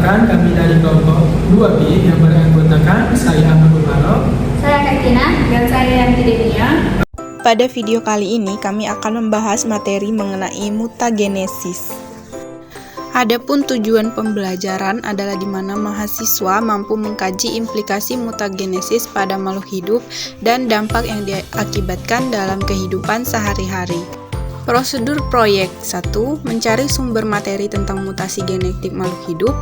Perkenalkan, kami dari kelompok 2B yang beranggotakan saya Ahmad Umaro, saya Kak Tina, dan saya Yanti Denia. Pada video kali ini kami akan membahas materi mengenai mutagenesis. Adapun tujuan pembelajaran adalah di mana mahasiswa mampu mengkaji implikasi mutagenesis pada makhluk hidup dan dampak yang diakibatkan dalam kehidupan sehari-hari. Prosedur proyek 1. Mencari sumber materi tentang mutasi genetik makhluk hidup.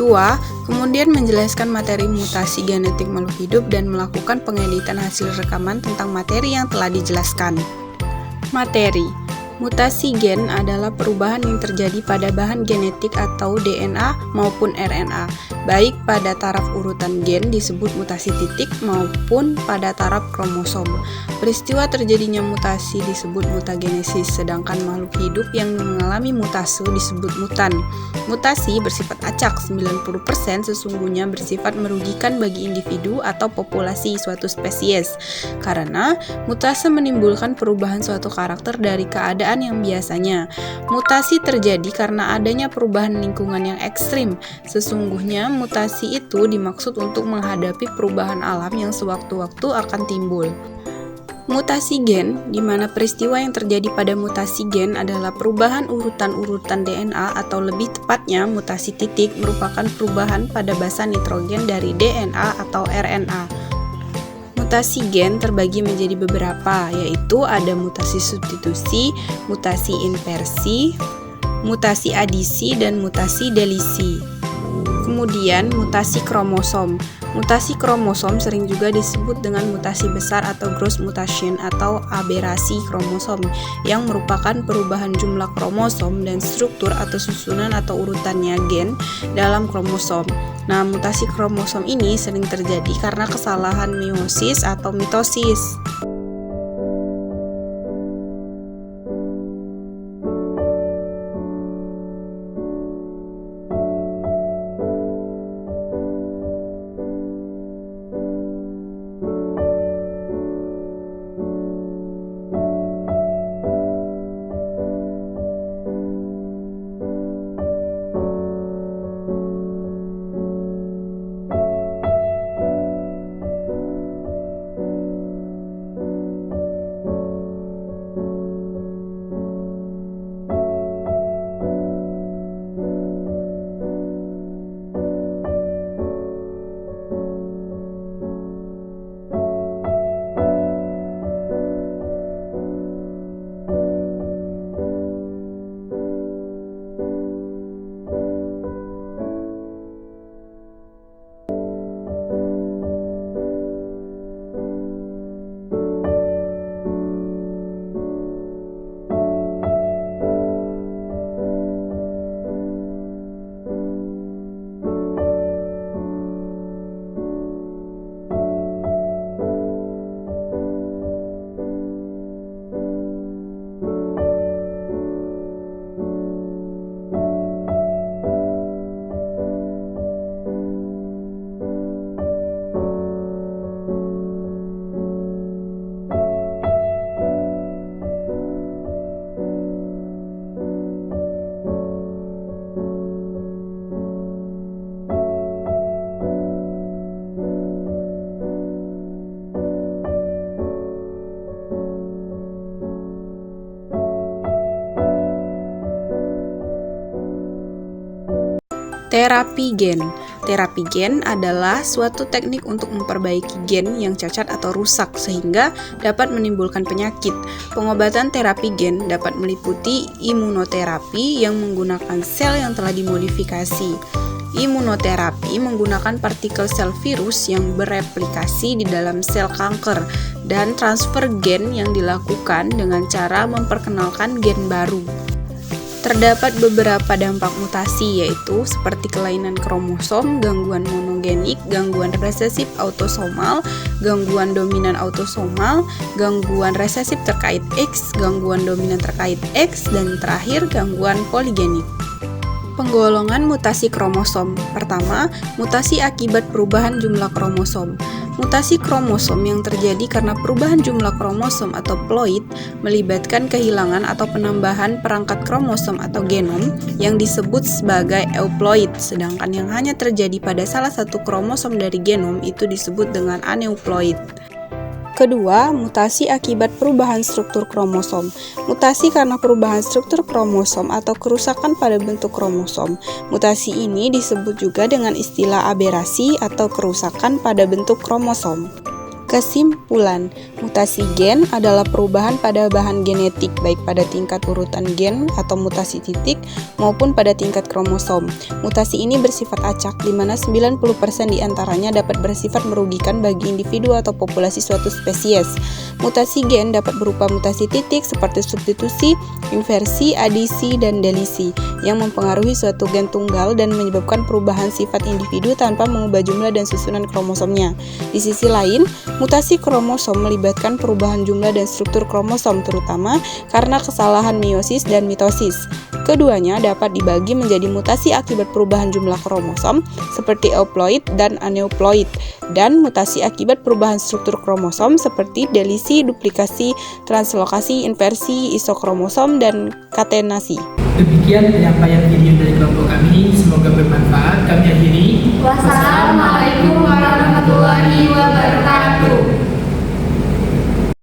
2. Kemudian menjelaskan materi mutasi genetik makhluk hidup dan melakukan pengeditan hasil rekaman tentang materi yang telah dijelaskan. Materi. Mutasi gen adalah perubahan yang terjadi pada bahan genetik atau DNA maupun RNA, baik pada taraf urutan gen disebut mutasi titik maupun pada taraf kromosom. Peristiwa terjadinya mutasi disebut mutagenesis, sedangkan makhluk hidup yang mengalami mutasi disebut mutan. Mutasi bersifat acak, 90% sesungguhnya bersifat merugikan bagi individu atau populasi suatu spesies, karena mutasi menimbulkan perubahan suatu karakter dari keadaan yang biasanya. Mutasi terjadi karena adanya perubahan lingkungan yang ekstrim. Sesungguhnya mutasi itu dimaksud untuk menghadapi perubahan alam yang sewaktu-waktu akan timbul. Mutasi gen, di mana peristiwa yang terjadi pada mutasi gen adalah perubahan urutan-urutan DNA atau lebih tepatnya mutasi titik merupakan perubahan pada basa nitrogen dari DNA atau RNA. Mutasi gen terbagi menjadi beberapa, yaitu ada mutasi substitusi, mutasi inversi, mutasi adisi, dan mutasi delisi. Kemudian mutasi kromosom. Mutasi kromosom sering juga disebut dengan mutasi besar atau gross mutation atau aberasi kromosom, yang merupakan perubahan jumlah kromosom dan struktur atau susunan atau urutannya gen dalam kromosom. Nah, mutasi kromosom ini sering terjadi karena kesalahan meiosis atau mitosis. Terapi gen. Terapi gen adalah suatu teknik untuk memperbaiki gen yang cacat atau rusak sehingga dapat menimbulkan penyakit. Pengobatan terapi gen dapat meliputi imunoterapi yang menggunakan sel yang telah dimodifikasi. Imunoterapi menggunakan partikel sel virus yang bereplikasi di dalam sel kanker, dan transfer gen yang dilakukan dengan cara memperkenalkan gen baru. Terdapat beberapa dampak mutasi, yaitu seperti kelainan kromosom, gangguan monogenik, gangguan resesif autosomal, gangguan dominan autosomal, gangguan resesif terkait X, gangguan dominan terkait X, dan terakhir gangguan poligenik. Penggolongan mutasi kromosom. Pertama, mutasi akibat perubahan jumlah kromosom. Mutasi kromosom yang terjadi karena perubahan jumlah kromosom atau ploid melibatkan kehilangan atau penambahan perangkat kromosom atau genom yang disebut sebagai euploid, sedangkan yang hanya terjadi pada salah satu kromosom dari genom itu disebut dengan aneuploid. Kedua, mutasi akibat perubahan struktur kromosom. Mutasi karena perubahan struktur kromosom atau kerusakan pada bentuk kromosom. Mutasi ini disebut juga dengan istilah aberasi atau kerusakan pada bentuk kromosom. Kesimpulan, mutasi gen adalah perubahan pada bahan genetik baik pada tingkat urutan gen atau mutasi titik maupun pada tingkat kromosom. Mutasi ini bersifat acak di mana 90% diantaranya dapat bersifat merugikan bagi individu atau populasi suatu spesies. Mutasi gen dapat berupa mutasi titik seperti substitusi, inversi, adisi, dan delisi yang mempengaruhi suatu gen tunggal dan menyebabkan perubahan sifat individu tanpa mengubah jumlah dan susunan kromosomnya. Di sisi lain, mutasi kromosom melibatkan perubahan jumlah dan struktur kromosom terutama karena kesalahan meiosis dan mitosis. Keduanya dapat dibagi menjadi mutasi akibat perubahan jumlah kromosom seperti euploid dan aneuploid dan mutasi akibat perubahan struktur kromosom seperti delisi, duplikasi, translokasi, inversi, isokromosom, dan katenasi. Demikian penyampaian video dari kelompok kami, semoga bermanfaat. Kami akhiri. Wassalamualaikum warahmatullahi wabarakatuh.